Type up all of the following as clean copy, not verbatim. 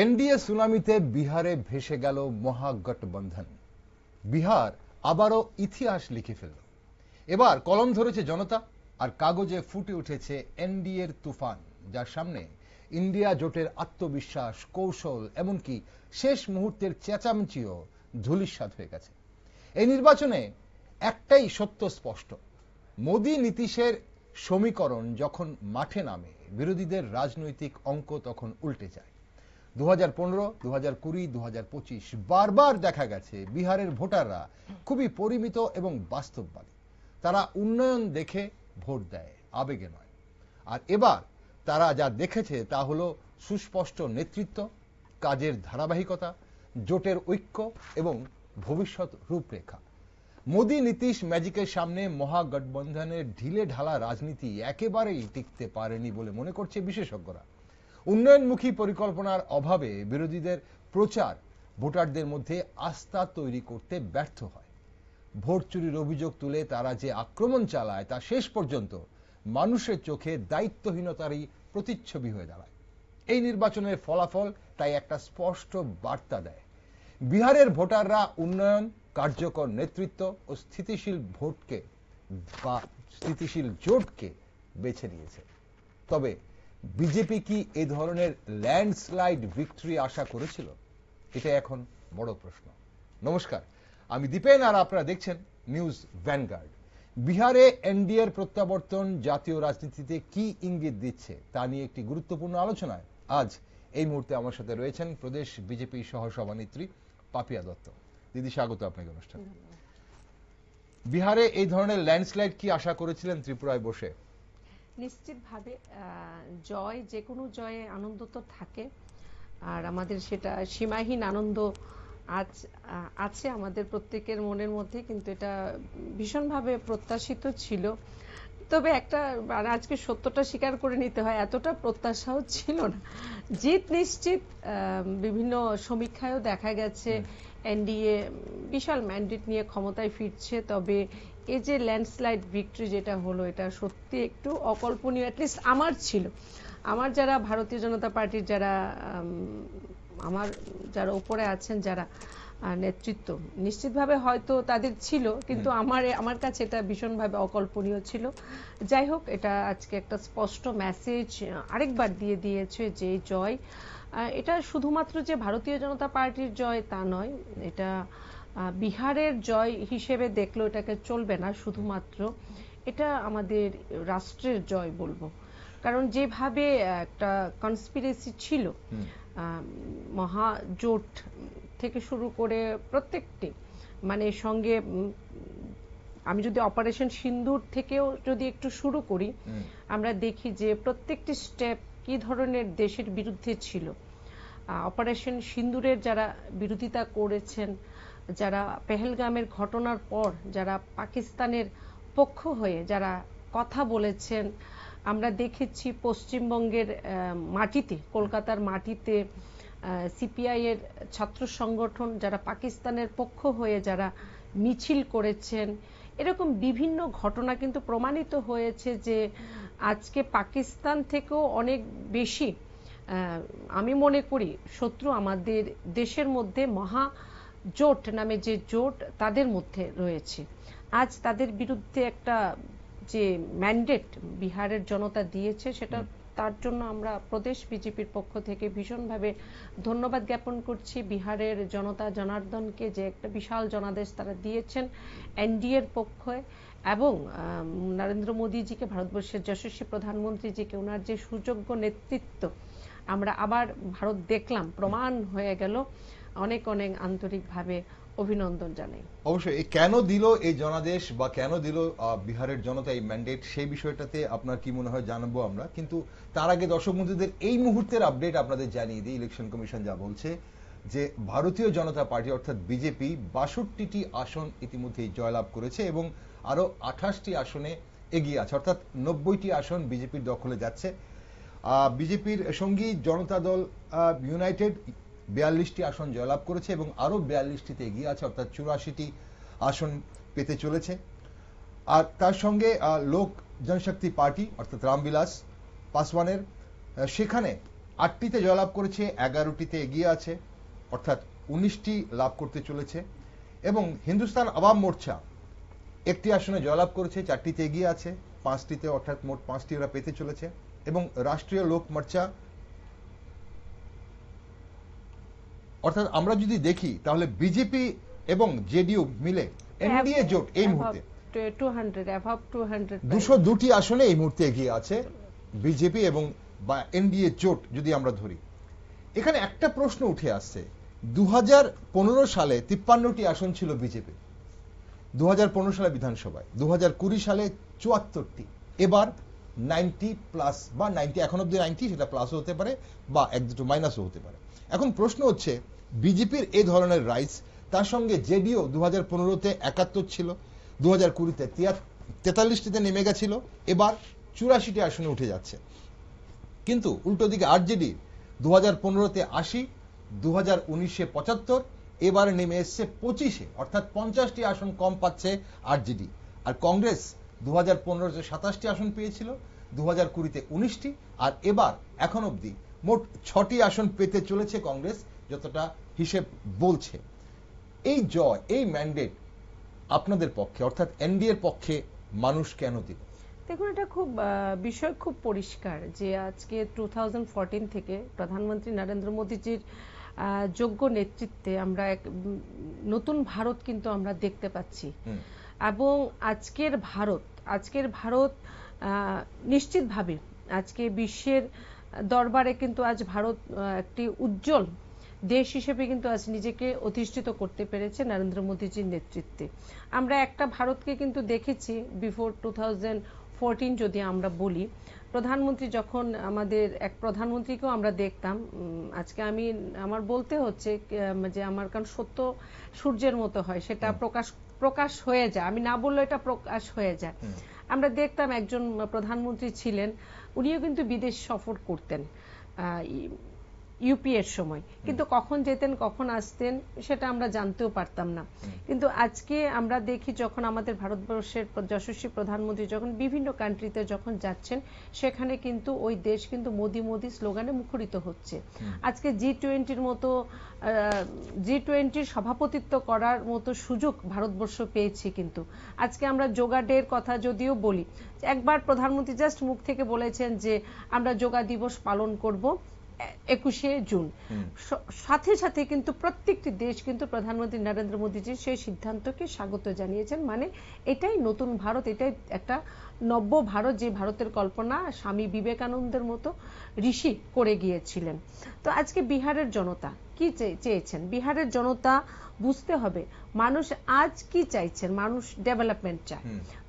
NDA সুনামিতে বিহারে ভেসে গেল মহাগঠবন্ধন। বিহার আবারও ইতিহাস লিখে ফেলল। এবার কলম ধরেছে জনতা, আর কাগজে ফুটে উঠেছে এনডিএর তুফান, যার সামনে ইন্ডিয়া জোটের আত্মবিশ্বাস, কৌশল, এমনকি শেষ মুহূর্তের চেঁচামেচিও ধূলিসাৎ হয়ে গেছে। এই নির্বাচনে একটাই সত্য স্পষ্ট, মোদি নীতিশের সমীকরণ যখন মাঠে নামে, বিরোধীদের রাজনৈতিক অঙ্ক তখন উল্টে যায়। 2015, 2020, 2025 বারবার দেখা গেছে বিহারের ভোটাররা খুবই পরিমিত এবং বাস্তববাদী। তারা উন্নয়ন দেখে ভোট দেয়, আবেগে নয়। আর এবার তারা যা দেখেছে তা হলো সুস্পষ্ট নেতৃত্ব, কাজের ধারাবাহিকতা, জোটের ঐক্য এবং ভবিষ্যৎ রূপরেখা। মোদি নীতিশ ম্যাজিকের সামনে মহাগঠবন্ধনের ঢিলে ঢালা রাজনীতি একেবারেই টিকতে পারেনি বলে মনে করছে বিশেষজ্ঞরা। উন্নয়নমুখী পরিকল্পনার অভাবে বিরোধীদের প্রচার ভোটারদের মধ্যে আস্থা তৈরি করতে ব্যর্থ হয়। ভোট চুরির অভিযোগ তুলে তারা যে আক্রমণ চালায় তা শেষ পর্যন্ত মানুষের চোখে দায়িত্বহীনতারই প্রতিচ্ছবি হয়ে দাঁড়ায়। এই নির্বাচনের ফলাফল তাই একটা স্পষ্ট বার্তা দেয়। বিহারের ভোটাররা উন্নয়ন, কার্যকর নেতৃত্ব ও স্থিতিশীল ভোটকে বা স্থিতিশীল জোটকে বেছে নিয়েছে। তবে বিজেপি কি এই ধরনের ল্যান্ডস্লাইড ভিক্টরি আশা করেছিল? এটা এখন বড় প্রশ্ন। নমস্কার, আমি দীপেন, আর আপনারা দেখছেন নিউজ ভ্যানগার্ড। বিহারে এনডিএর প্রত্যাবর্তন জাতীয় রাজনীতিতে কি ইঙ্গিত দিচ্ছে তা নিয়ে একটি গুরুত্বপূর্ণ আলোচনায় আজ এই মুহূর্তে আমার সাথে রয়েছেন প্রদেশ বিজেপি সহসভানেত্রী পাপিয়া দত্ত। দিদি, স্বাগত আপনাকে অনুষ্ঠানে। বিহারে এই ধরনের ল্যান্ডস্লাইড কি আশা করেছিলেন ত্রিপুরায় বসে? নিশ্চিতভাবে জয়, যে কোনো জয়ে আনন্দ তো থাকে, আর আমাদের সেটা সীমাহীন আনন্দ আজ আছে আমাদের প্রত্যেকের মনের মধ্যে, কিন্তু এটা ভীষণভাবে প্রত্যাশিত ছিল। তবে একটা আজকে সত্যটা স্বীকার করে নিতে হয়, এতটা প্রত্যাশাও ছিল না। জিত নিশ্চিত, বিভিন্ন সমীক্ষায়ও দেখা গেছে এনডিএ বিশাল ম্যান্ডেট নিয়ে ক্ষমতায় ফিরছে। তবে এই যে ল্যান্ডস্লাইড ভিক্টরি যেটা হলো, এটা সত্যি একটু অকল্পনীয়। অ্যাটলিস্ট আমার ছিল, আমার যারা ভারতীয় জনতা পার্টির যারা উপরে আছেন, যারা নেতৃত্ব, নিশ্চিতভাবে হয়তো তাদের ছিল, কিন্তু আমার কাছে এটা ভীষণভাবে অকল্পনীয় ছিল। যাই হোক, এটা আজকে একটা স্পষ্ট মেসেজ আরেকবার দিয়ে দিয়েছে যে জয় এটা শুধুমাত্র যে ভারতীয় জনতা পার্টির জয় তা নয়, এটা বিহারের জয় হিসেবে দেখলেও এটাকে চলবে না শুধুমাত্র, এটা আমাদের রাষ্ট্রের জয় বলবো। কারণ যেভাবে একটা কনস্পিরেসি ছিল, মহাজোট থেকে শুরু করে প্রত্যেকটি, মানে সঙ্গে আমি যদি অপারেশন সিন্দুর থেকেও যদি একটু শুরু করি, আমরা দেখি যে প্রত্যেকটি স্টেপ কি ধরনের দেশের বিরুদ্ধে ছিল। অপারেশন সিন্দুরের যারা বিরোধিতা করেছেন, যারা পেহেলগামের ঘটনার পর যারা পাকিস্তানের পক্ষ হয়ে যারা কথা বলেছেন, আমরা দেখেছি পশ্চিমবঙ্গের মাটিতে, কলকাতার মাটিতে সিপিআই এর ছাত্র সংগঠন যারা পাকিস্তানের পক্ষ হয়ে যারা মিছিল করেছেন। এরকম বিভিন্ন ঘটনা কিন্তু প্রমাণিত হয়েছে যে আজকে পাকিস্তান থেকেও অনেক বেশি আমি মনে করি শত্রু আমাদের দেশের মধ্যে মহাজোট নামে যে জোট তাদের মধ্যে রয়েছে। আজ তাদের বিরুদ্ধে একটা যে ম্যান্ডেট বিহারের জনতা দিয়েছে, সেটা তার জন্য আমরা প্রদেশ বিজেপির পক্ষ থেকে ভীষণভাবে ধন্যবাদ জ্ঞাপন করছি বিহারের জনতা জনার্দনকে, যে একটা বিশাল জনাদেশ তারা দিয়েছেন এনডিএর পক্ষে, এবং নরেন্দ্র মোদীজিকে, ভারতবর্ষের যশস্বী প্রধানমন্ত্রীজিকে, ওনার যে সুযোগ্য নেতৃত্ব আমরা আবার ভারত দেখলাম, প্রমাণ হয়ে গেল। অনেক অনেক আন্তরিকভাবে অভিনন্দন জানাই। অবশ্যই কেন দিল এই জনাদেশ বা কেন দিল বিহারের জনতা এই ম্যান্ডেট, সেই বিষয়টাতে আপনার কি মনে হয় জানাবো আমরা। কিন্তু তার আগে দর্শক বন্ধুদের এই মুহূর্তের আপডেট আপনাদের জানিয়ে দিই। ইলেকশন কমিশন যা বলছে যে ভারতীয় জনতা পার্টি অর্থাৎ বিজেপি 62টি আসন ইতিমধ্যেই জয়লাভ করেছে এবং আরো 28টি আসনে এগিয়ে আছে, অর্থাৎ 90টি আসন বিজেপির দখলে যাচ্ছে। বিজেপির সঙ্গী জনতা দল ইউনাইটেড 42টি আসন জয়লাভ করেছে এবং আরো 42টিতে এগিয়ে আছে, অর্থাৎ 84টি আসন পেতে চলেছে। আর তার সঙ্গে লোক জনশক্তি পার্টি অর্থাৎ রামবিলাস পাসওয়ানের সেখানে 8টিতে জয়লাভ করেছে, 11টিতে এগিয়ে আছে, অর্থাৎ 19টি লাভ করতে চলেছে। এবং হিন্দুস্তান আওয়াম মোর্চা 1টি আসনে জয়লাভ করেছে, 4টিতে এগিয়ে আছে, 5টিতে, অর্থাৎ মোট 5টি ওরা পেতে চলেছে। এবং রাষ্ট্রীয় লোক মোর্চা, অর্থাৎ আমরা যদি দেখি তাহলে বিজেপি এবং জেডিইউ মিলে এনডিএ জোট এই মুহূর্তে 202টি আসনে এই মুহূর্তে এগিয়ে আছে বিজেপি এবং বা এনডিএ জোট যদি আমরা ধরি। এখানে একটা প্রশ্ন উঠে আসছে, 2015 সালে 53টি আসন ছিল বিজেপি, 2015 সালে বিধানসভায়, 2020 সালে 74টি, এবার 90 প্লাস বা 90, এখন অব্দি 90, সেটা প্লাসও হতে পারে বা 1-2 মাইনাসও হতে পারে। এখন প্রশ্ন হচ্ছে বিজেপির এই ধরনের রাইজ, তার সঙ্গে জেডিইউ 2015তে 71 ছিল, 2020তে 43টিতে নেমে গেছিল, এবার 84টি আসনে উঠে যাচ্ছে। কিন্তু উল্টো দিকে আরজেডি 2015তে 80, 2019-এ 75, এবার নেমে এসছে 25-এ, অর্থাৎ 50টি আসন কম পাচ্ছে আরজেডি। আর কংগ্রেস 2015-তে 27টি আসন পেয়েছিল, 2020-তে 19টি, আর এবার এখন অবধি মোট 6টি আসন পেতে চলেছে কংগ্রেস, যতটা হিসেব বলছে। এই জয়, এই ম্যান্ডেট আপনাদের পক্ষে, অর্থাৎ এনডিএর পক্ষে মানুষ কেন দিবে? দেখুন, এটা খুব বিষয় খুব পরিষ্কার যে আজকে 2014 থেকে প্রধানমন্ত্রী নরেন্দ্র মোদীজির যোগ্য নেতৃত্বে আমরা এক নতুন ভারত কিন্তু আমরা দেখতে পাচ্ছি। এবং আজকের ভারত নিশ্চিতভাবে আজকে বিশ্বের দরবারে কিন্তু আজ ভারত একটি উজ্জ্বল দেশ হিসেবে কিন্তু আজ নিজেকে অধিষ্ঠিত করতে পেরেছে নরেন্দ্র মোদীজির নেতৃত্বে। আমরা একটা ভারতকে কিন্তু দেখেছি বিফোর 2014, যদি আমরা বলি, প্রধানমন্ত্রী যখন আমাদের এক প্রধানমন্ত্রীকেও আমরা দেখতাম, আজকে আমার বলতে হচ্ছে যে আমার কারণ সত্য সূর্যের মতো হয়, সেটা প্রকাশ হয়ে যায়, আমি না বললে এটা প্রকাশ হয়ে যায়। আমরা দেখতাম একজন প্রধানমন্ত্রী ছিলেন, উনিও কিন্তু বিদেশ সফর করতেন ইউপিএর সময়, কিন্তু কখন যেতেন কখন আসতেন সেটা আমরা জানতেও পারতাম না। কিন্তু আজকে আমরা দেখি যখন আমাদের ভারতবর্ষের যশস্বী প্রধানমন্ত্রী যখন বিভিন্ন কান্ট্রিতে যখন যাচ্ছেন, সেখানে কিন্তু ওই দেশ কিন্তু মোদি মোদি স্লোগানে মুখরিত হচ্ছে। আজকে G20-র মতো G20-র সভাপতিত্ব করার মতো সুযোগ ভারতবর্ষ পেয়েছে। কিন্তু আজকে আমরা যোগা ডের কথা যদিও বলি, একবার প্রধানমন্ত্রী জাস্ট মুখ থেকে বলেছেন যে আমরা যোগা দিবস পালন করব 21শে জুন, সাথে সাথে কিন্তু প্রত্যেকটি দেশ কিন্তু প্রধানমন্ত্রী নরেন্দ্র মোদীজির সেই সিদ্ধান্তকে স্বাগত জানিয়েছেন। মানে এটাই নতুন ভারত, এটাই একটা নব্য ভারত, যে ভারতের কল্পনা স্বামী বিবেকানন্দের মতো ঋষি করে গিয়েছিলেন। তো আজকে বিহারের জনতা কি চেয়েছেন? বিহারের জনতা বুঝতে হবে মানুষ আজ কি চাইছেন। মানুষ ডেভেলপমেন্ট চায়,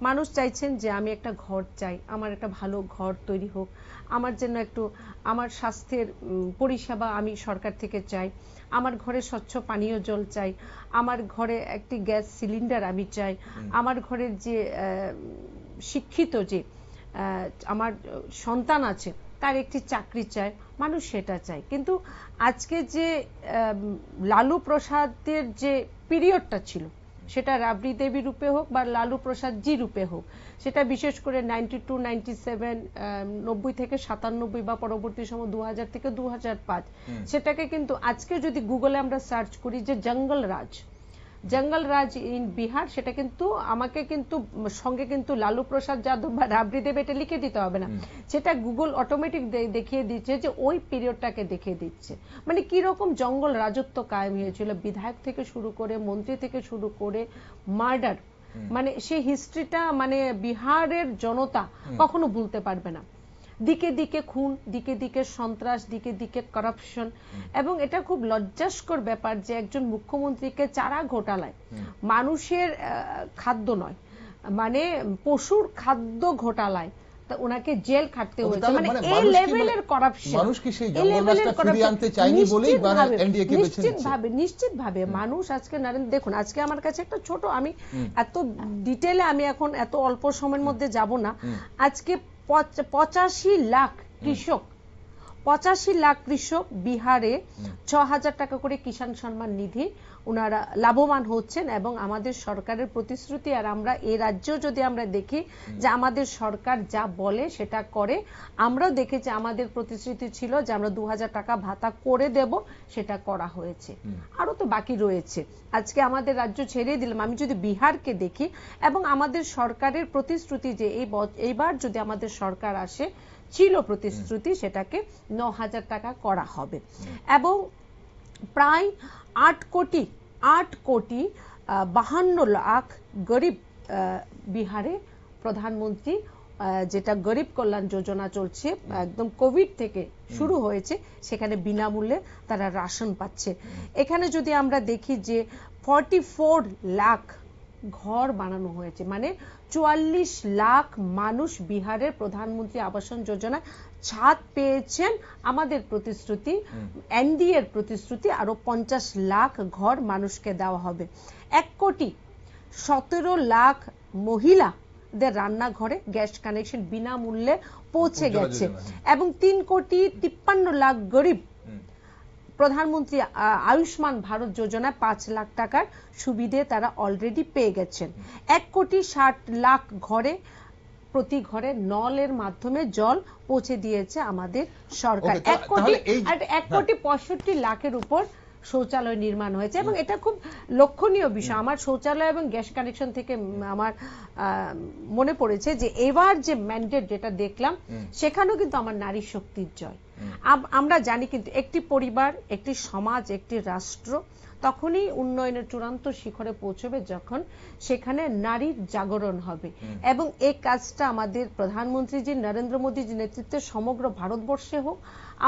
মানুষ চাইছেন যে আমি একটা ঘর চাই, আমার একটা ভালো ঘর তৈরি হোক, আমার জন্য একটু আমার স্বাস্থ্যের পরিষেবা আমি সরকার থেকে চাই, আমার ঘরে স্বচ্ছ পানীয় জল চাই, আমার ঘরে একটি গ্যাস সিলিন্ডার আমি চাই, আমার ঘরের যে শিক্ষিত যে আমার সন্তান আছে তার একটি চাকরি চাই, মানুষ সেটা চায়। কিন্তু আজকে যে লালু প্রসাদের যে পিরিয়ডটা ছিল, সেটা রাবড়ি দেবী রূপে হোক বা লালু প্রসাদ জি রূপে হোক, সেটা বিশেষ করে 92, 97, 90 থেকে 97 বা পরবর্তী সময় 2000 থেকে 2005, সেটাকে কিন্তু আজকে যদি গুগলে আমরা সার্চ করি যে জঙ্গল রাজ ইন বিহার, সেটা কিন্তু আমাকে কিন্তু সঙ্গে কিন্তু লালু প্রসাদ যাদব বা রাবড়ি দেব এটা লিখে দিতে হবে না, সেটা গুগল অটোমেটিক দেখিয়ে দিচ্ছে যে ওই পিরিয়ডটাকে দেখিয়ে দিচ্ছে। মানে কি রকম জঙ্গল রাজত্ব কায়েম হয়েছিল, বিধায়ক থেকে শুরু করে মন্ত্রী থেকে শুরু করে মার্ডার, মানে সেই হিস্ট্রিটা মানে বিহারের জনতা কখনো ভুলতে পারবে না। দিকে দিকে খুন, দিকে দিকে সন্ত্রাস, দিকে দিকে করাপশন, এবং এটা খুব লজ্জাস্কর ব্যাপার যে একজন মুখ্যমন্ত্রীকে চারা ঘোটালায়, মানুষের খাদ্য নয় মানে পশুর খাদ্য ঘোটালায় তা ওনাকে জেল খাটতে হয়েছে। মানে এই লেভেলের করাপশন, মানুষ কি সেই জঙ্গল রাজটা ফিরিয়ে আনতে চায়নি বলেই এনডিএ কে বেছে নিয়েছে। নিশ্চিতভাবে মানুষ আজকে দেখুন, আজকে আমার কাছে একটা ছোট, আমি এত ডিটেইলে আমি এখন এত অল্প সময়ের মধ্যে যাব না, আজকে 85 লাখ কৃষক 85 লাখ কৃষক বিহারে 6,000 টাকা করে কিষাণ সম্মান নিধি ওনারা লাভবান হচ্ছেন, এবং আমাদের সরকারের প্রতিশ্রুতি, আর আমরা এই রাজ্যেও যদি আমরা দেখি যে আমাদের সরকার যা বলে সেটা করে। আমরাও দেখেছি আমাদের প্রতিশ্রুতি ছিল যে আমরা 2,000 টাকা ভাতা করে দেব, সেটা করা হয়েছে, আরো তো বাকি রয়েছে। আজকে আমাদের রাজ্য ছেড়ে দিলাম, আমি যদি বিহারকে দেখি, এবং আমাদের সরকারের প্রতিশ্রুতি যে এইবার যদি আমাদের সরকার আসে, ছিল প্রতিশ্রুতি সেটাকে 9,000 টাকা করা হবে, এবং প্রায় 8 কোটি 52 লাখ গরিব বিহারে প্রধানমন্ত্রী যেটা গরিব কল্যাণ যোজনা চলছে, একদম কোভিড থেকে শুরু হয়েছে, সেখানে বিনামূল্যে তারা রাশন পাচ্ছে। এখানে যদি আমরা দেখি যে 44 লাখ ঘর বানানো হয়েছে, মানে 44 লাখ মানুষ বিহারের প্রধানমন্ত্রী আবাসন যোজনা ছাদ পেয়েছেন। আমাদের প্রতিশ্রুতি, এনডিএ এর প্রতিশ্রুতি, আরো 50 লাখ ঘর মানুষকে দেওয়া হবে। 1,17 লাখ মহিলাদের রান্নাঘরে গ্যাস কানেকশন বিনামূল্যে পৌঁছে গেছে, এবং 3,53 লাখ গরিব প্রধানমন্ত্রী আয়ুষ্মান ভারত যোজনায় 5 লাখ টাকার সুবিধে তারা অলরেডি পেয়ে গেছেন। 1,60 লাখ ঘরে প্রতি ঘরে নলের মাধ্যমে জল পৌঁছে দিয়েছে আমাদের সরকার। 1,65 লাখের উপর শৌচালয় নির্মাণ হয়েছে, এবং এটা খুব লক্ষণীয় বিষয়। আমার শৌচালয় এবং গ্যাস কানেকশন থেকে আমার মনে পড়েছে যে এবার যে ম্যান্ডেট যেটা দেখলাম, সেখানেও কিন্তু আমার নারী শক্তির জয়। আমরা জানি কিন্তু একটি পরিবার, একটি সমাজ, একটি রাষ্ট্র তখনই উন্নয়নের চূড়ান্ত শিখরে পৌঁছবে যখন সেখানে নারীর জাগরণ হবে, এবং এই কাজটা আমাদের প্রধানমন্ত্রী নরেন্দ্র মোদীজির নেতৃত্বে সমগ্র ভারতবর্ষে হোক,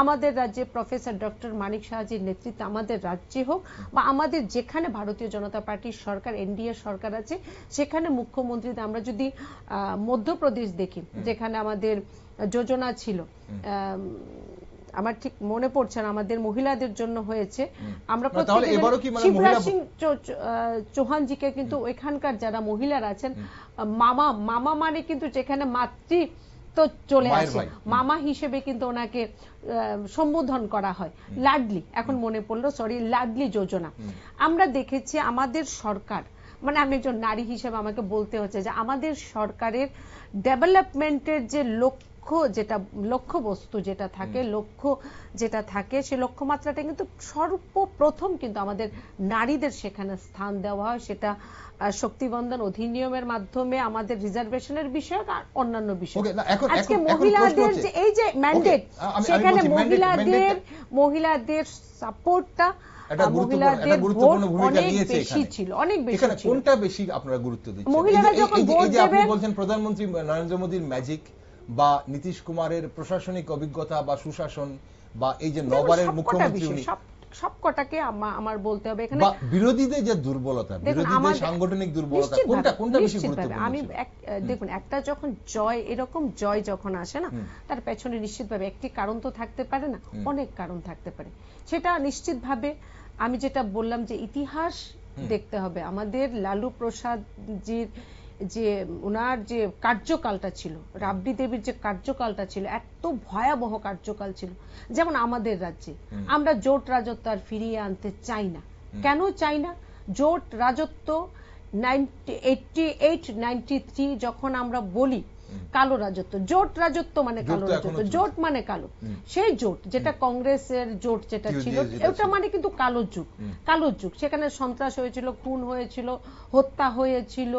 আমাদের রাজ্যে প্রফেসর ডক্টর মানিক সাহাজির নেতৃত্বে আমাদের রাজ্যে হোক, বা আমাদের যেখানে ভারতীয় জনতা পার্টির সরকার, এনডিএ সরকার আছে, সেখানে মুখ্যমন্ত্রী, আমরা যদি মধ্যপ্রদেশ দেখি, যেখানে আমাদের যোজনা ছিল, আমার ঠিক মনে পড়ছে না, আমাদের মহিলাদের জন্য হয়েছে। আমরা শিবরাজ সিং চৌহানজিকে কিন্তু ওইখানকার যারা মহিলারা আছেন, মামা মানে কিন্তু যেখানে মাতৃ তো চলে আসে, মামা হিসেবে কিন্তু ওনাকে সম্বোধন করা হয়, লাডলি, এখন মনে পড়লো, সরি, লাডলি যোজনা। আমরা দেখেছি আমাদের সরকার, মানে আমি একজন নারী হিসেবে আমাকে বলতে হচ্ছে যে আমাদের সরকারের ডেভেলপমেন্টের যে লক্ষ্যবস্তু যেটা থাকে, সেই লক্ষ্যমাত্রাটা কিন্তু সর্বপ্রথম কিন্তু আমাদের নারীদের সেখানে স্থান দেওয়া হয়। সেটা শক্তিবন্ধন অধিনিয়মের মাধ্যমে, আমাদের রিজার্ভেশনের বিষয় আর অন্যান্য বিষয়। আজকে মহিলাদের যে এই যে ম্যান্ডেট, সেখানে মহিলাদের সাপোর্টটা, মহিলাদের ভোট অনেক বেশি ছিল, অনেক বেশি ছিল। কোনটা বেশি আপনারা গুরুত্ব দিচ্ছেন? মহিলারা যখন ভোট দেবে, আপনি বলছেন প্রধানমন্ত্রী নরেন্দ্র মোদীর ম্যাজিক, বা নীতিশ কুমারের প্রশাসনিক অভিজ্ঞতা বা সুশাসন, বা এই যে নবারের মুখ্যমন্ত্রী, সবকটাকে আমার বলতে হবে এখানে, বিরোধীদের যে দুর্বলতা, বিরোধীদের সাংগঠনিক দুর্বলতা, কোনটা বেশি গুরুত্বপূর্ণ? আমি দেখুন, একটা যখন জয়, এরকম জয় যখন আসে না, তার পেছনে নিশ্চিতভাবে একটি কারণ তো থাকতে পারে না, অনেক কারণ থাকতে পারে। সেটা নিশ্চিতভাবে আমি যেটা বললাম যে ইতিহাস দেখতে হবে। আমাদের লালু প্রসাদ জির যে ওনার যে কার্যকালটা ছিল, রাবড়ি দেবীর যে কার্যকালটা ছিল, এত ভয়াবহ কার্যকাল ছিল। যেমন আমাদের রাজ্যে আমরা জোট রাজত্ব আর ফিরিয়ে আনতে চাই না। কেন চাই না? জোট রাজত্ব 88-93 যখন আমরা বলি কালো রাজত্ব, জোট রাজত্ব মানে কালো রাজত্ব, জোট মানে কালো, সেই জোট যেটা কংগ্রেসের জোট যেটা ছিল, ওটা মানে কিন্তু কালো যুগ। সেখানে সন্ত্রাস হয়েছিল, খুন হয়েছিল, হত্যা হয়েছিল,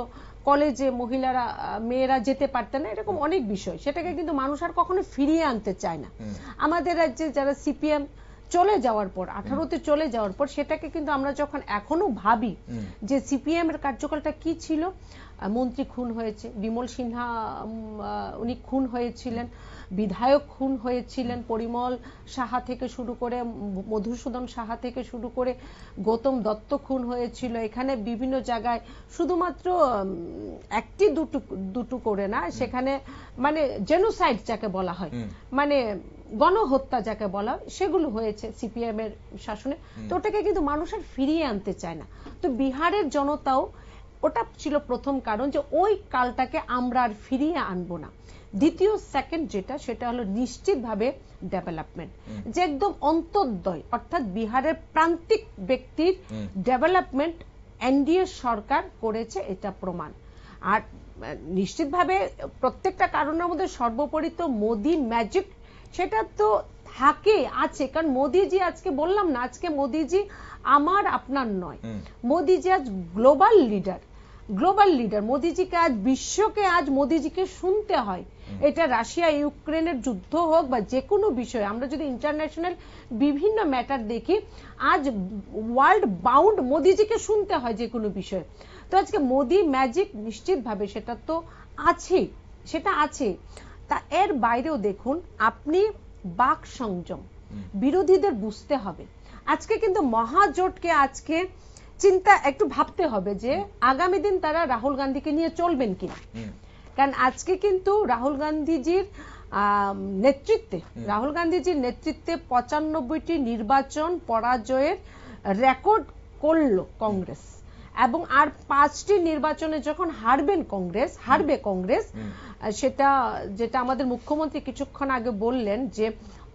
কলেজে মহিলারা, মেয়েরা যেতে পারতেন না, এরকম অনেক বিষয়। সেটাকে কিন্তু মানুষ আর কখনো ফিরিয়ে আনতে চায় না। আমাদের রাজ্যে যারা সিপিএম চলে যাওয়ার পর, 18তে চলে যাওয়ার পর, সেটাকে কিন্তু আমরা যখন এখনো ভাবি যে সিপিএম এর কার্যকালটা কি ছিল, মন্ত্রী খুন হয়েছে, বিমল সিনহা উনি খুন হয়েছিলেন, বিধায়ক খুন হয়েছিলেন, পরিমল সাহা থেকে শুরু করে, মধুসূদন সাহা থেকে শুরু করে গৌতম দত্ত খুন হয়েছিল। এখানে বিভিন্ন জায়গায় শুধুমাত্র একটি দুটো করে না, সেখানে মানে জেনোসাইড যাকে বলা হয়, মানে গণহত্যা যাকে বলা হয়, সেগুলো হয়েছে সিপিএম এর শাসনে। তো ওটাকে কিন্তু মানুষ আর ফিরিয়ে আনতে চায় না। তো বিহারের জনতাও, ওটা ছিল প্রথম কারণ যে ওই কালটাকে আমরা আর ফিরিয়ে আনবো না। দ্বিতীয় সেকেন্ড যেটা সেটা হলো নিশ্চিতভাবে ডেভেলপমেন্ট, যে একদম অন্তর্দয়, অর্থাৎ বিহারের প্রান্তিক ব্যক্তির ডেভেলপমেন্ট এনডিএ সরকার করেছে, এটা প্রমাণ। আর নিশ্চিতভাবে প্রত্যেকটা কারণের মধ্যে সর্বোপরি তো মোদি ম্যাজিক সেটা তো থাকে আছে, কারণ মোদিজি আজকে বললাম না, আজকে মোদিজি আমার আপনার নয়, মোদিজি আজ গ্লোবাল লিডার, গ্লোবাল লিডার। মোদিজিকে আজ বিশ্বকে আজ মোদিজিকে শুনতে হয়। এটা রাশিয়া ইউক্রেনের যুদ্ধ হোক বা যে কোনো বিষয়, আমরা যদি ইন্টারন্যাশনাল বিভিন্ন ম্যাটার দেখি, আজ ওয়ার্ল্ড বাউন্ড মোদিজিকে শুনতে হয় যে কোনো বিষয়। তো আজকে মোদি ম্যাজিক নিশ্চিতভাবে সেটা তো আছে, সেটা আছে। তা এর বাইরেও দেখুন আপনি বাক সংযম, বিরোধীদের বুঝতে হবে। আজকে কিন্তু মহাজোটকে আজকে চিন্তা একটু ভাবতে হবে যে আগামী দিন তারা রাহুল গান্ধীকে নিয়ে চলবেন কিনা, কারণ আজকে কিন্তু রাহুল গান্ধীজির নেতৃত্বে 95টি নির্বাচন পরাজয়ের রেকর্ড করলো কংগ্রেস, এবং আর 5টি নির্বাচনে যখন হারবে কংগ্রেস, সেটা যেটা আমাদের মুখ্যমন্ত্রী কিছুক্ষণ আগে বললেন যে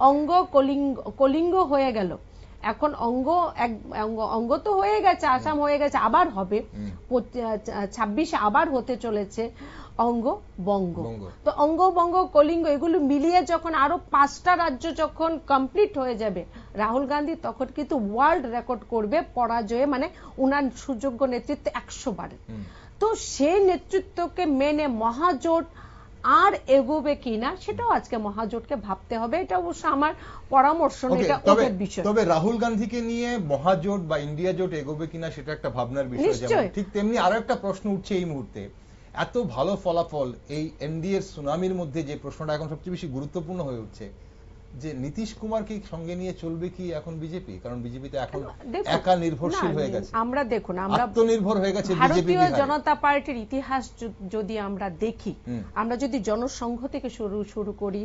অঙ্গ কলিঙ্গ হয়ে গেল। এখন অঙ্গ তো হয়ে গেছে, আসাম হয়ে গেছে, আবার হবে 26 আবার হতে চলেছে অঙ্গ বঙ্গ। তো অঙ্গ বঙ্গ কলিঙ্গ এগুলো মিলিয়ে যখন আরো 5টা রাজ্য যখন কমপ্লিট হয়ে যাবে, রাহুল গান্ধী তখন কিন্তু ওয়ার্ল্ড রেকর্ড করবে পরাজয়ে, মানে উনার সুযোগ্য নেতৃত্বে 100 বারের। তো সেই নেতৃত্বকে মেনে মহাজোট আর এগোবে কিনা সেটাও আজকে মহাজোটকে ভাবতে হবে। এটা অবশ্য আমার পরামর্শ না, এটা ওদের বিষয়। তবে রাহুল গান্ধীকে নিয়ে মহাজোট বা ইন্ডিয়া জোট এগোবে কিনা সেটা একটা ভাবনার বিষয়। যেমন ঠিক তেমনি আরো একটা প্রশ্ন উঠছে এই মুহূর্তে, এত ভালো ফলাফল এই এনডিএ এর সুনামির মধ্যে যে প্রশ্নটা এখন সবচেয়ে বেশি গুরুত্বপূর্ণ হয়ে উঠছে, যে নীতিশ কুমারকে সঙ্গে নিয়ে চলবে কি এখন বিজেপি? কারণ বিজেপি তো এখন একা নির্ভরশীল হয়ে গেছে। আমরা দেখুন, আমরা আত্মনির্ভর হয়ে গেছে বিজেপি। ভারতীয় জনতা পার্টির ইতিহাস যদি আমরা দেখি, আমরা যদি জনসংঘ থেকে শুরু করি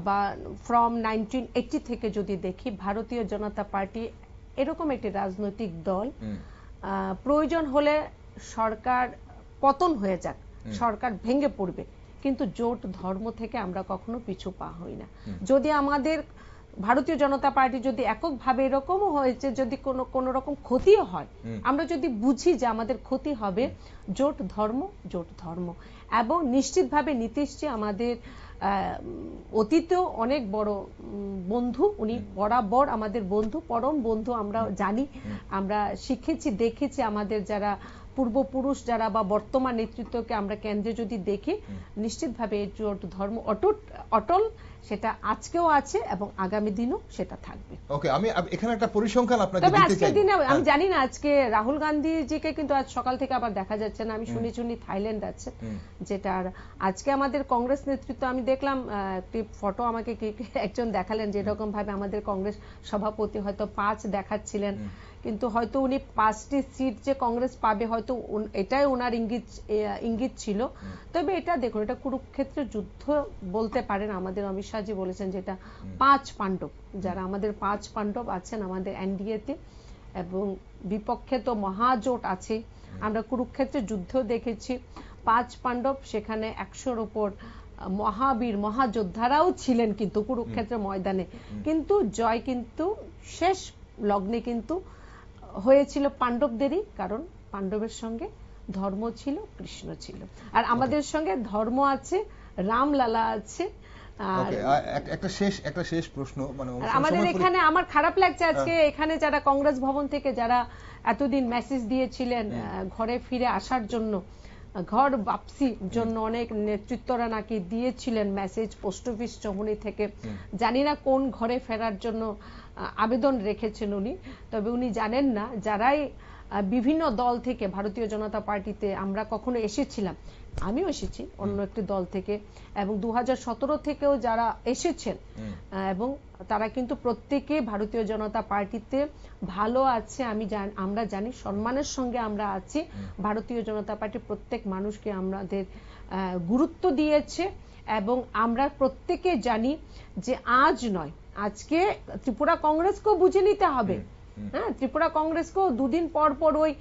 বা ফ্রম 1980 থেকে যদি দেখি, ভারতীয় জনতা পার্টি এরকম একটি রাজনৈতিক দল, প্রয়োজন হলে সরকার পতন হয়ে যাক, সরকার ভেঙে পড়বে, কিন্তু জোট ধর্ম থেকে আমরা কখনো পিছু পা হই না। যদি আমাদের ভারতীয় জনতা পার্টি যদি এককভাবে এরকমও হয়েছে, যদি কোনো রকম ক্ষতিও হয়, আমরা যদি বুঝি যে আমাদের ক্ষতি হবে, জোট ধর্ম। এবং নিশ্চিতভাবে নীতিশজি আমাদের অতীতেও অনেক বড় বন্ধু, উনি বরাবর আমাদের বন্ধু, পরম বন্ধু। আমরা জানি, আমরা শিখেছি, দেখেছি, আমাদের যারা পূর্বপুরুষ যারা বা বর্তমান নেতৃত্বকে আমরা কেন্দ্রে যদি দেখি, নিশ্চিতভাবে এই জোট ধর্ম অটল, সেটা আজকেও আছে এবং আগামী দিনও সেটা থাকবে। ওকে, আমি এখানে একটা পরিসংখ্যান আপনাকে দিতে চাই। আজকের দিনে আমি জানি না, আজকে রাহুল গান্ধীজিকে কিন্তু আজ সকাল থেকে আবার দেখা যাচ্ছে না। আমি শুনি থাইল্যান্ড আছে, যেটা আজকে আমাদের কংগ্রেস নেতৃত্ব, আমি দেখলাম একটি ফটো আমাকে একজন দেখালেন, যে এরকম ভাবে আমাদের কংগ্রেস সভাপতি হয়তো 5 দেখাচ্ছিলেন, কিন্তু হয়তো উনি 5টি সিট যে কংগ্রেস পাবে হয়তো এটাই ওনার ইঙ্গিত ছিল। তবে এটা দেখুন, এটা কুরুক্ষেত্রের যুদ্ধ বলতে পারেন। আমাদের অমিত শাহজি বলেছেন যে এটা 5 পাণ্ডব, যারা আমাদের 5 পাণ্ডব আছেন আমাদের এনডিএতে, এবং বিপক্ষে তো মহাজোট আছে। আমরা কুরুক্ষেত্রের যুদ্ধ দেখেছি, 5 পাণ্ডব, সেখানে 100-র উপর মহাবীর মহাযোদ্ধারাও ছিলেন কিন্তু কুরুক্ষেত্রের ময়দানে, কিন্তু জয় কিন্তু শেষ লগ্নে কিন্তু হয়েছিল পাণ্ডবদেরই, কারণ পাণ্ডবের সঙ্গে ধর্ম ছিল, কৃষ্ণ ছিল, আর আমাদের সঙ্গে ধর্ম আছে, রামলালা আছে। একটা শেষ প্রশ্ন, মানে আমাদের এখানে আমার খারাপ লাগছে আজকে এখানে যারা কংগ্রেস ভবন থেকে যারা এতদিন মেসেজ দিয়েছিলেন ঘরে ফিরে আসার জন্য, ঘর বাপসির জন্য অনেক নেতৃত্বরা নাকি দিয়েছিলেন মেসেজ পোস্ট অফিস চৌমুহনী থেকে। জানি না কোন ঘরে ফেরার জন্য আবেদন রেখেছেন উনি, তবে উনি জানেন না যারাই বিভিন্ন দল থেকে ভারতীয় জনতা পার্টিতে আমরা কখনো এসেছিলাম, আমিও এসেছি অন্য একটি দল থেকে, এবং 2017 থেকেও যারা এসেছেন, এবং তারা কিন্তু প্রত্যেকে ভারতীয় জনতা পার্টিতে ভালো আছে, আমরা জানি, সম্মানের সঙ্গে আমরা আছি। ভারতীয় জনতা পার্টি প্রত্যেক মানুষকে আমাদের গুরুত্ব দিয়েছে, এবং আমরা প্রত্যেকে জানি যে আজ নয়, আজকে ত্রিপুরা কংগ্রেসকেও বুঝে নিতে হবে হ্যাঁ, ত্রিপুরা কংগ্রেসকেও দুদিন পর পর ওই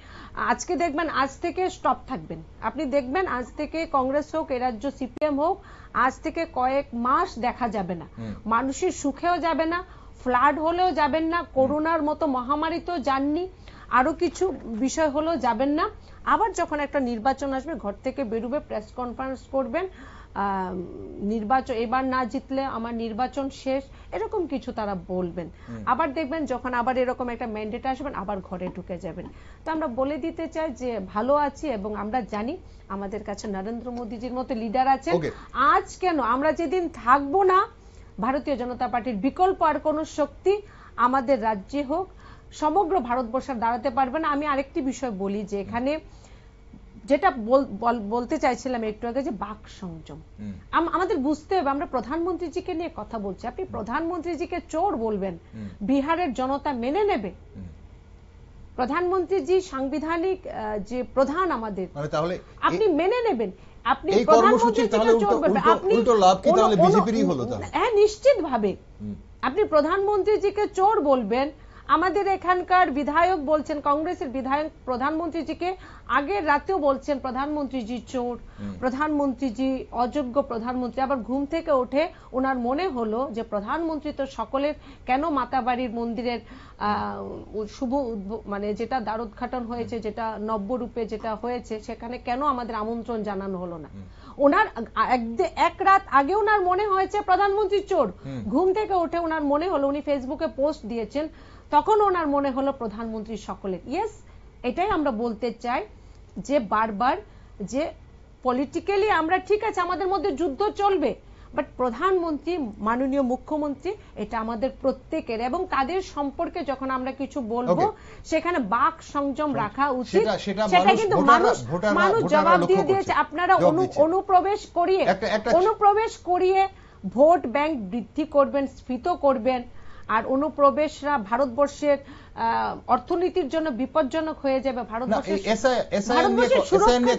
আজকে দেখবেন আজ থেকে স্টপ থাকবেন, আপনি দেখবেন আজ থেকে কংগ্রেস হোক এ রাজ্য সিপিএম হোক, আজ থেকে কয়েক মাস দেখা যাবে না, মানুষের সুখেও যাবে না, ফ্লাড হলেও যাবেন না, করোনার মতো মহামারীতেও যাননি, আরো কিছু বিষয় হলেও যাবেন না। আবার যখন একটা নির্বাচন আসবে ঘর থেকে বেরোবে, প্রেস কনফারেন্স করবেন, নির্বাচন এবার না জিতলে আমার নির্বাচন শেষ, এরকম কিছু তারা বলবেন। আবার দেখবেন যখন আবার এরকম একটা ম্যান্ডেট আসবেন আবার ঘরে ঢুকে যাবেন। তো আমরা বলে দিতে চাই যে ভালো আছি এবং আমরা জানি আমাদের কাছে নরেন্দ্র মোদীজির মতো লিডার আছেন। আজ কেন আমরা যেদিন থাকবো না, ভারতীয় জনতা পার্টির বিকল্প আর কোন শক্তি আমাদের রাজ্যে হোক সমগ্র ভারতবর্ষে দাঁড়াতে পারবে না। আমি আরেকটি বিষয় বলি যে এখানে যেটা বলতে চাইছিলাম একটু আগে যে বাক সংযম আমাদের বুঝতে হবে। আমরা প্রধানমন্ত্রীজিকে নিয়ে কথা বলছি, আপনি প্রধানমন্ত্রীজিকে চোর বলবেন, বিহারের জনতা মেনে নেবে? প্রধানমন্ত্রীজি সাংবিধানিক যে প্রধান আমাদের, তাহলে আপনি মেনে নেবেন? আপনি প্রধানমন্ত্রীজিকে চোর বলবেন, আপনি লাভ কি তাহলে বিজেপিরই হলো? হ্যাঁ, নিশ্চিতভাবে আপনি প্রধানমন্ত্রীজিকে চোর বলবেন। আমাদের এখানকার বিধায়ক বলছেন, কংগ্রেসের বিধায়ক প্রধানমন্ত্রীজিকে আগের রাতেও বলছেন প্রধানমন্ত্রীজি চোর, প্রধানমন্ত্রীজি অযোগ্য প্রধানমন্ত্রী। আবার ঘুম থেকে উঠে ওনার মনে হলো যে প্রধানমন্ত্রী তো সকলের, কেন মাতাবাড়ির মন্দিরের শুভ মানে যেটা দ্বারোদ্ঘাটন হয়েছে, যেটা নব্যরূপে যেটা হয়েছে, সেখানে কেন আমাদের আমন্ত্রণ জানানো হলো না? ওনার এক রাত আগে ওনার মনে হয়েছে প্রধানমন্ত্রী চোর, ঘুম থেকে উঠে ওনার মনে হলো, উনি ফেসবুকে পোস্ট দিয়েছেন, তখন ওনার মনে হলো প্রধানমন্ত্রী সকলের। ইয়েস, এটাই আমরা বলতে চাই যে বারবার যে পলিটিক্যালি আমরা ঠিক আছে, আমাদের মধ্যে যুদ্ধ চলবে, বাট প্রধানমন্ত্রী, মাননীয় মুখ্যমন্ত্রী, এটা আমাদের প্রত্যেকের, এবং তাদের সম্পর্কে যখন আমরা কিছু বলবো সেখানে বাক সংযম রাখা উচিত। সেটা কিন্তু মানুষ জবাব দিয়ে দিয়েছে। আপনারা অনুপ্রবেশ করিয়ে ভোট ব্যাংক বৃদ্ধি করবেন, স্ফীত করবেন, আর অনুপ্রবেশরা ভারতবর্ষের অর্থনীতির জন্য বিপজ্জনক হয়ে যাবে। ভারতবর্ষের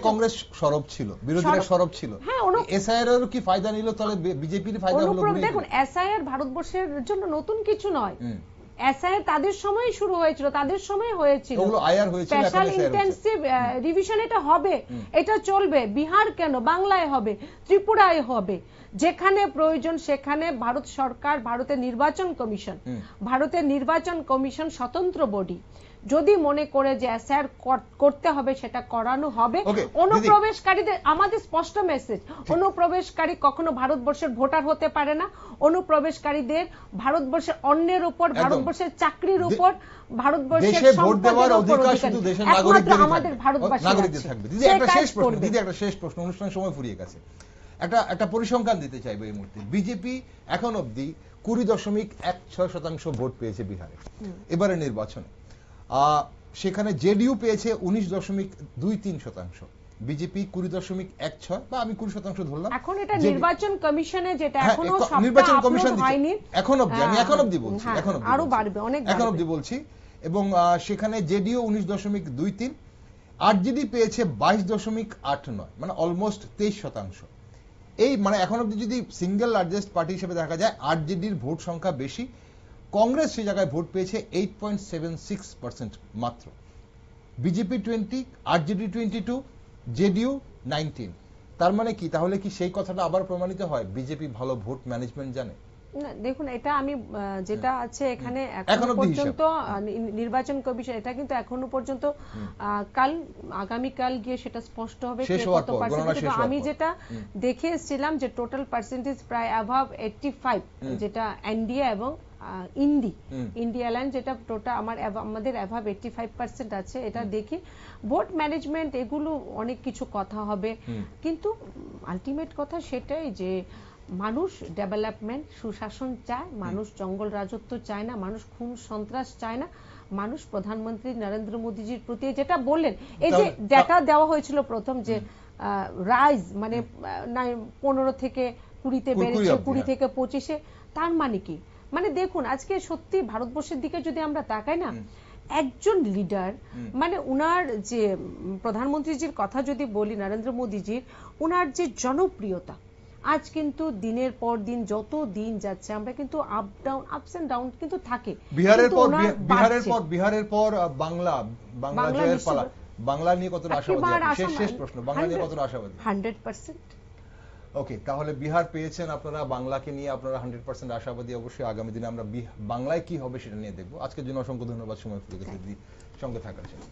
কংগ্রেস সরব ছিল, বিরোধীরা সরব ছিল, এসআইআর কি ফায়দা নিল? তাহলে বিজেপির ফায়দা হলো? দেখুন, এসআইআর ভারতবর্ষের জন্য নতুন কিছু নয়। এসআইআর তাদের সময় শুরু হয়েছিল, তাদের সময় হয়েছিল স্পেশাল ইন্টেনসিভ রিভিশন। এটা হবে, এটা চলবে। বিহার কেন, বাংলায় হবে, ত্রিপুরায় হবে, যেখানে প্রয়োজন সেখানে। ভারত সরকার, ভারতের নির্বাচন কমিশন স্বতন্ত্র বডি, যদি মনে করে যে এসআইআর করতে হবে সেটা করানো হবে। অনুপ্রবেশকারীদের আমাদের স্পষ্ট মেসেজ, অনুপ্রবেশকারী কখনো ভারতবর্ষের ভোটার হতে পারে না। অনুপ্রবেশকারীদের ভারতবর্ষের অন্যের উপর, ভারতবর্ষের চাকরির উপর, ভারতবর্ষের সম্পদের উপর একমাত্র আমাদের ভারতবাসী থাকবে। দিদি, একটা শেষ প্রশ্ন, অনুষ্ঠানের সময় ফুরিয়ে গেছে। একটা পরিসংখ্যান দিতে চাইবো এই মুহূর্তে। বিজেপি এখন অবধি 20.16% ভোট পেয়েছে বিহারে এবারে নির্বাচনে। সেখানে জেডিইউ পেয়েছে 19.23%, বিজেপি 20.16, বা আমি 20% ধরলাম। এখন এটা নির্বাচন কমিশনে, যেটা এখনো নির্বাচন কমিশন হয়নি এখন অবধি, আমি এখন অবধি বলছি, আরো বাড়বে, অনেক এখন অবধি বলছি। এবং সেখানে জেডিইউ 19.23, আরজেডি পেয়েছে 22.89, মানে অলমোস্ট 23%। এই মানে এখন অবধি যদি সিঙ্গেল লার্জেস্ট পার্টি হিসেবে দেখা যায়, আরজেডির ভোট সংখ্যা বেশি। কংগ্রেস সেই জায়গায় ভোট পেয়েছে 8.76% মাত্র। BJP 20, RJD 22, JDU 19। তার মানে কি, তাহলে কি সেই কথাটা আবার প্রমাণিত হয় বিজেপি ভালো ভোট ম্যানেজমেন্ট জানে? দেখুন, এটা আমি যেটা আছে এখানে এখনো পর্যন্ত নির্বাচন কমিশন, এটা কিন্তু এখনো পর্যন্ত আগামীকাল গিয়ে সেটা স্পষ্ট হবে কত পার্সেন্ট। আমি যেটা দেখে এসেছিলাম যে টোটাল পার্সেন্টেজ প্রায় অ্যাভাব 85, যেটা এনডিএ এবং ইন্ডিয়া লাইন, যেটা টোটাল আমাদের অ্যাভাব 85% আছে। এটা দেখি ভোট ম্যানেজমেন্ট, এগুলো অনেক কিছু কথা হবে, কিন্তু আলটিমেট কথা সেটাই যে মানুষ ডেভেলপমেন্ট, সুশাসন চায়, মানুষ জঙ্গল রাজত্ব চায় না, মানুষ খুন সন্ত্রাস চায় না, মানুষ প্রধানমন্ত্রী নরেন্দ্র মোদীজির প্রতি যেটা বললেন, এই যে ডেটা দেওয়া হয়েছিল প্রথম যে রাইজ মানে 15 থেকে 20-তে বেড়েছে, 20 থেকে 25-এ, তার মানে কি? মানে দেখুন, আজকে সত্যি ভারতবর্ষের দিকে যদি আমরা তাকাই না, একজন লিডার, মানে উনার যে প্রধানমন্ত্রীজির কথা যদি বলি, নরেন্দ্র মোদীজির, উনার যে জনপ্রিয়তা, আজ কিন্তু দিনের পর দিন যত দিন যাচ্ছে আমরা কিন্তু আপস এন্ড ডাউন কিন্তু থাকে। বিহারের পর বাংলা জয়ের পালা। বাংলা নিয়ে কতটা আশাবাদী? শেষ প্রশ্ন, বাংলা নিয়ে কতটা আশাবাদী? 100%। ওকে, তাহলে বিহার পেয়েছেন আপনারা, বাংলাকে নিয়ে আপনারা 100% আশাবাদী। অবশ্যই আগামী দিনে আমরা বাংলায় কি হবে সেটা নিয়ে দেখবো। আজকের জন্য অসংখ্য ধন্যবাদ সময় সঙ্গে থাকার জন্য।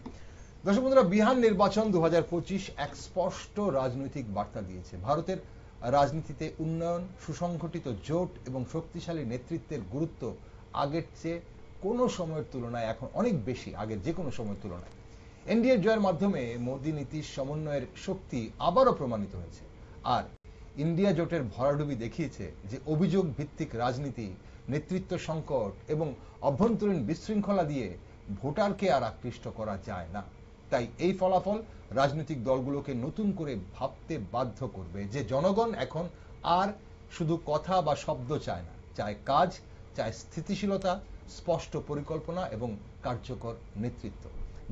দর্শক বন্ধুরা, বিহার নির্বাচন 2025 এক স্পষ্ট রাজনৈতিক বার্তা দিয়েছে। ভারতের রাজনীতিতে উন্নয়ন, সুসংগঠিত জোট এবং শক্তিশালী নেতৃত্বের গুরুত্ব আগের চেয়ে কোনো সময়ের তুলনায় এখন অনেক বেশি, আগের যে কোনো সময়ের তুলনায়। এনডিএর জয়ের মাধ্যমে মোদী নীতির সমন্বয়ের শক্তি আবারও প্রমাণিত হয়েছে। আর ইন্ডিয়া জোটের ভরাডুবি দেখিয়েছে যে অভিযোগ ভিত্তিক রাজনীতি, নেতৃত্ব সংকট এবং অভ্যন্তরীণ বিশৃঙ্খলা দিয়ে ভোটারকে আর আকৃষ্ট করা যায় না। তাই এই ফলাফল রাজনৈতিক দলগুলোকে নতুন করে ভাবতে বাধ্য করবে যে জনগণ এখন আর শুধু কথা বা শব্দ চায় না, চায় কাজ, চায় স্থিতিশীলতা, স্পষ্ট পরিকল্পনা এবং কার্যকর নেতৃত্ব।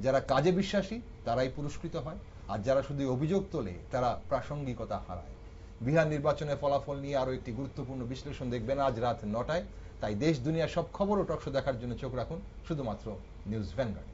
যারা কাজে বিশ্বাসী তারাই পুরস্কৃত হয়, আর যারা শুধু অভিযোগ তোলে তারা প্রাসঙ্গিকতা হারায়। বিহার নির্বাচনের ফলাফল নিয়ে আরো একটি গুরুত্বপূর্ণ বিশ্লেষণ দেখবেন আজ রাত 9টায়। তাই দেশ দুনিয়ার সব খবর ও টকশো দেখার জন্য চোখ রাখুন শুধুমাত্র নিউজ ভ্যানগার্ড।